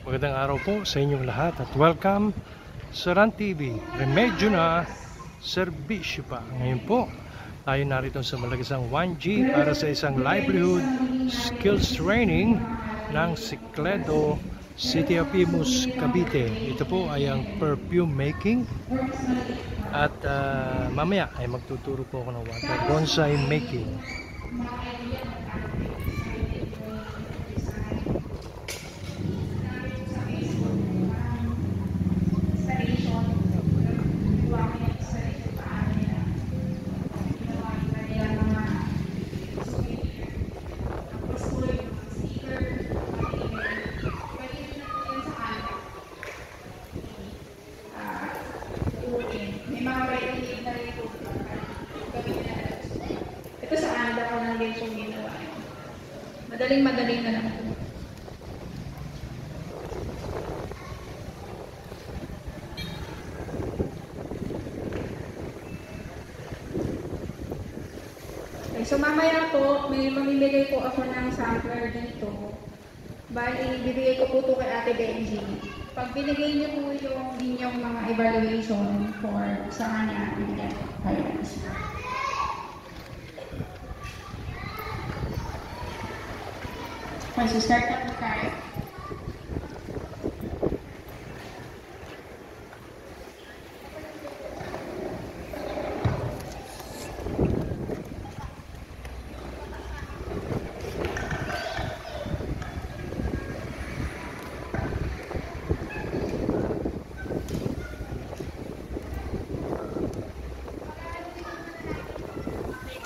Magandang araw po sa inyong lahat at welcome sa Ran TV. Remedyo na, serbisyo pa. Ngayon po, tayo narito sa Malagasang 1G para sa isang livelihood skills training ng Sikledo, City of Imus, Cavite. Ito po ay ang perfume making at mamaya ay magtuturo po ako ng water bonsai making. Ito sa anda ko lang din yung ginawa. Madaling na lang po. Okay, so mamaya po, may mamimigay po ako ng sampler dito. Bali, bibigay ko po ito kay Ate Benji. Pag binigay niyo po yung inyong mga evaluation for sa kanya, bigyan kayo. Okay, so start na po tayo.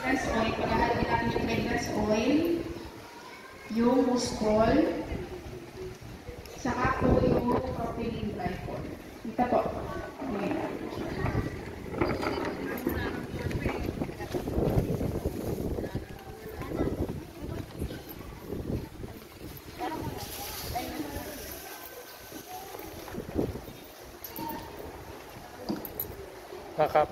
Fragrance oil, pagkakalagay natin yung fragrance oil, yung muskol, saka po yung propylene glycol. Ito po. Kakap.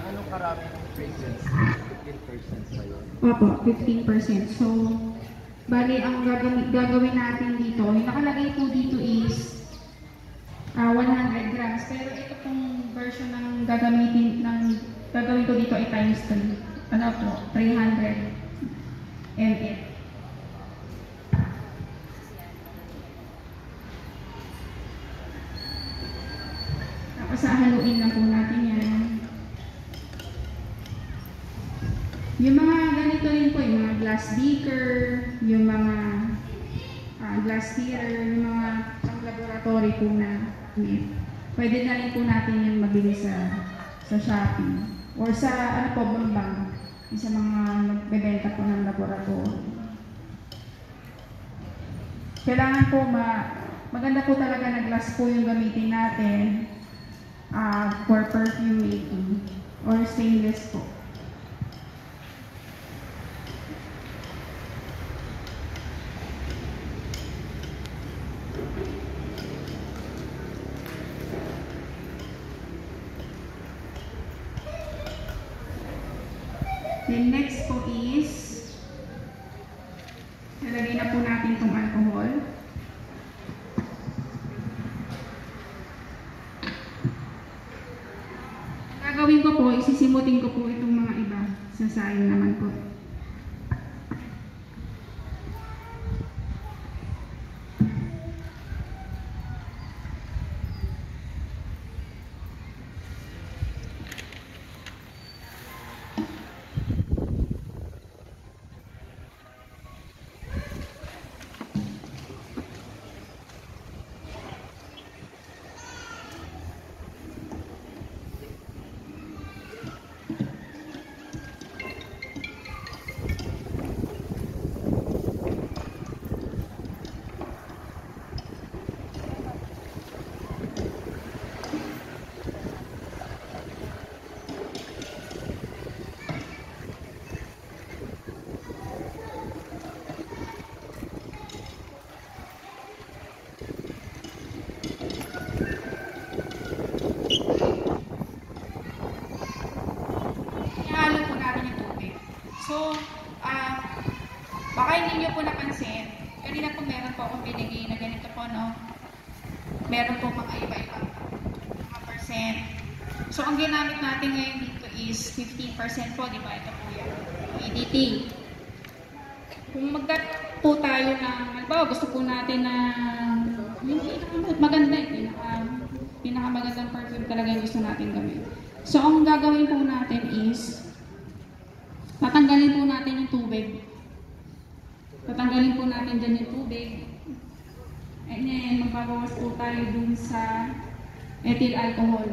Anong karami ng fragrance? 15% ba yun? Opo, 15%. So, bali, ang gagawin natin dito, yung nakalagay po dito is 100 grams. Pero ito pong version ng gagawin ko dito ay times 3. Ano po? 300 ml. Tapos haluin lang po natin yan. Yung mga ganito rin po, yung mga glass beaker, yung mga glass stirrer, yung mga pang-laboratory po na pwede na rin po natin yung mabili sa Shopee or sa ano po, Bambang, sa mga nagbebenta po ng laboratory. Kailangan po maganda po talaga na glass po yung gamitin natin for perfume making or stainless po. Then next po is, nalagay na po natin itong alcohol. Gagawin ko po, isisimutin ko po itong mga iba. Sasayin naman po. So, baka hindi nyo po napansin, kanina po meron po akong binigay na ganito po, no? Meron po mga iba-iba, mga percent. So, ang ginamit natin ngayon dito is 15% po, di ba? Ito po yan, EDT. Kung magdat po tayo ng, halimbawa, gusto po natin na yung maganda, pinakamagandang perfume talaga yung gusto natin gawin. So, ang gagawin po natin is, tatanggalin po natin yung tubig. Tatanggalin po natin dyan yung tubig. And then, magbabawas po tayo dun sa ethyl alcohol.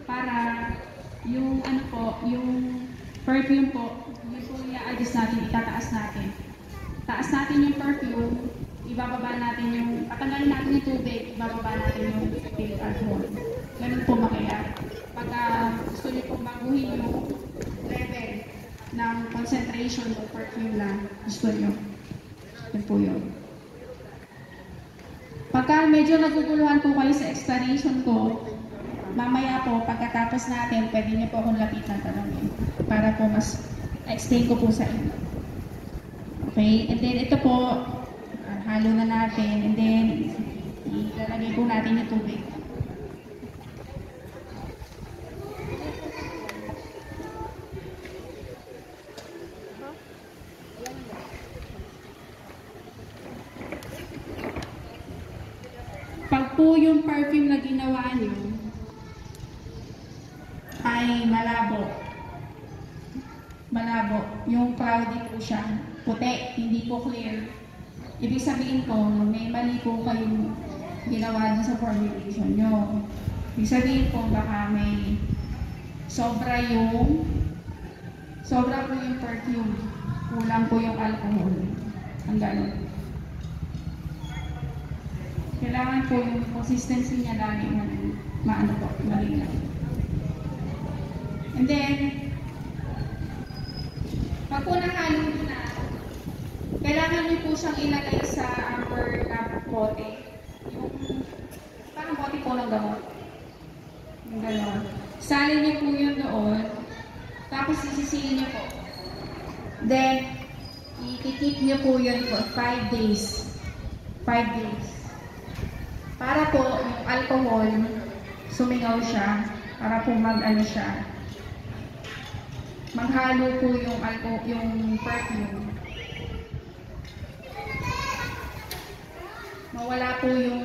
Para yung ano po, yung perfume po, yun po i-adjust natin, itataas natin. Taas natin yung perfume, ibababa natin yung, tatanggalin natin yung tubig, ibababa natin yung ethyl alcohol. Ganun po makaya. Pagka gusto niyo pong baguhin yung level ng concentration ng perfume lang, gusto niyo. Yan po yun. Pagka medyo naguguluhan po kayo sa explanation ko, mamaya po, pagkatapos natin, pwede niyo po akong lapitan tanongin para po mas explain ko po sa inyo. Okay? And then ito po, halo na natin, and then ilalagay po natin yung tubig. Pag po yung perfume na ginawa nyo ay malabo, yung cloudy po siya, puti, hindi po clear, ibig sabihin po, may mali po kayong ginawa sa formulation nyo. Ibig sabihin po, baka may sobra po yung perfume, kulang po yung alcohol, ang gano'n. Kailangan po yung consistency niya lagi maano po, malinaw. And then, pag po nahalo nyo na, kailangan nyo po siyang ilagay sa amber na bote. Yung parang bote po ng gamot. Yung gano'n. Salin nyo po yun doon, tapos sisisilin nyo po. Then, i-keep nyo po yun for 5 days. 5 days. Para po yung alcohol, sumingaw siya, para po mag-ano siya, maghalo po yung perfume. Mawala po yung,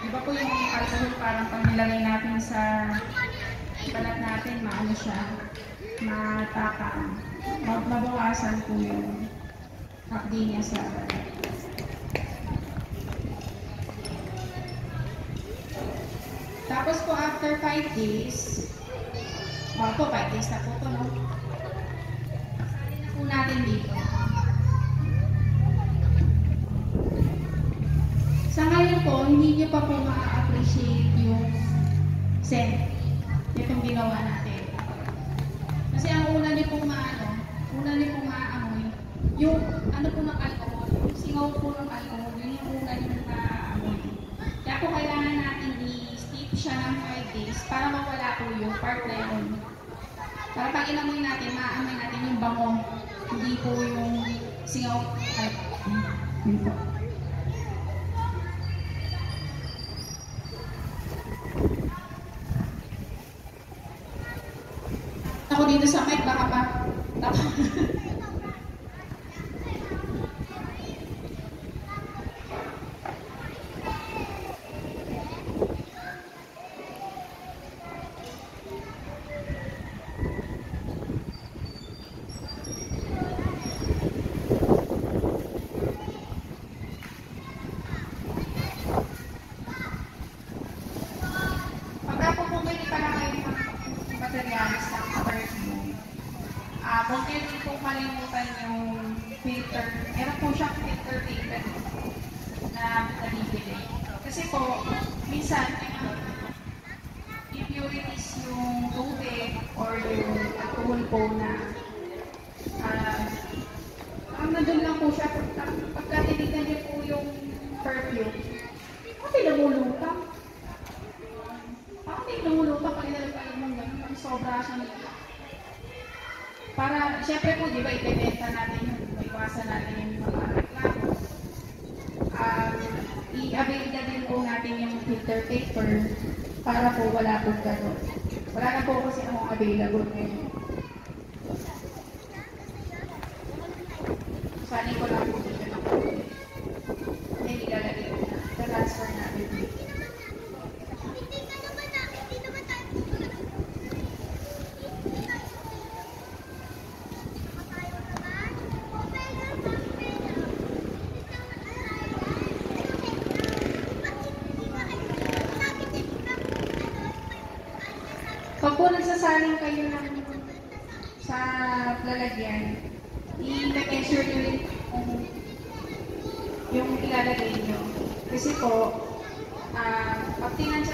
iba po yung alcohol parang pag nilagay natin sa balat natin, maano siya, matakang. Mabawasan po yung hapdi niya sa balat. Tapos po after 5 days, po 5 days na po ito, no? Salin na po natin dito. Sa ngayon po, hindi nyo pa po ma-appreciate yung scent. Itong ginawa natin. Kasi ang una nyo pong maamoy, yung ano po ng alcohol, yung singaw po ng alcohol, yun yung una nyo maamoy. Kaya po kailangan natin i-steep siya ng 5 days para mawala po yung part na yun. Para pag inamoy natin, maamoy natin yung bango, hindi po yung singaw alcohol. Yun po. Ako dito sa mic, baka pa. Huwag kayo din po kalimutan yung filter. Meron po siyang filter paper na nabibili. Kasi po, minsan, impurities yung tubig or yung alcohol po na nandun lang po siya. Pagka tinignan niyo po yung perfume, bakit namulutang? Bakit namulutang? Pag nilalagay mong gano'n, sobra siyang Para, syempre po, di ba, ibebenta natin yun, maiwasan natin yung mga reklamo. I-avail na din po natin yung filter paper para po wala po gano'n. Wala na po kasi akong available ngayon. Sali ko lang po dito ng po. Hindi lalagay ko na. Transfer natin dito. Pag po nagsasaling kayo sa lalagyan, i-measure nyo rin yung ilalagay nyo. Kasi po, pag tinansya